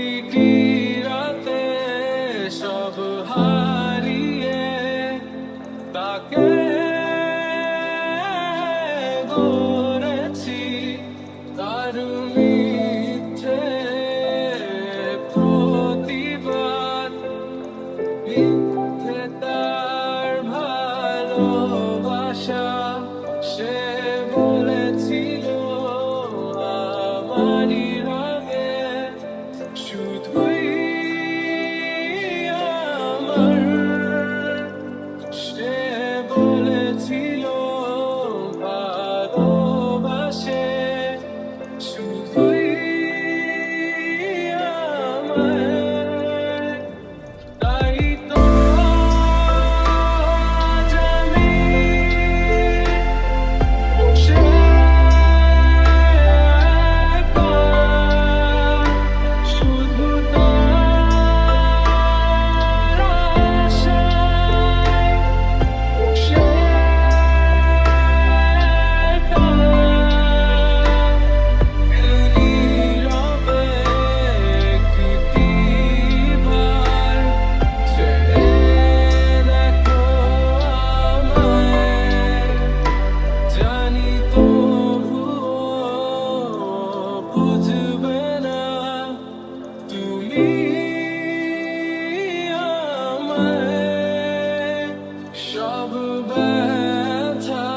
প্রতিটি রাতে সব হারিয়ে তাকে গড়েছি তার মিথ্যে প্রতিবাদ, মিথ্যে তার ভালোবাসা। সে বলেছিল আমারই রঙে শুধুই আমার, সে বলেছিল ভালোবাসে শুধুই আমার। তাই তো আজ আমি সে একা, শুধু তার আশায় সে একা। নীরবে একটিবার চেয়ে দেখো আমায়, জানি তবুও বুঝবে না তুমি আমায়। সব ব্যথা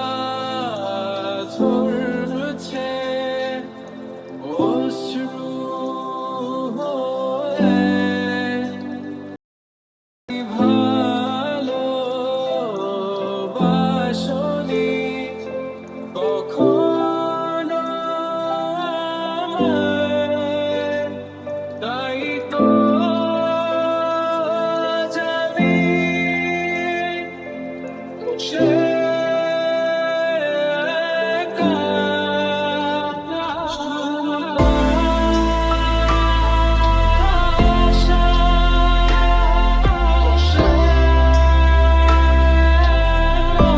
ঝরছে অশ্রু হয়ে, ভালোবাসনি কখনো আমায়। তাই তো আজ আমি সে একা, শুধু তার আশায় সে একা।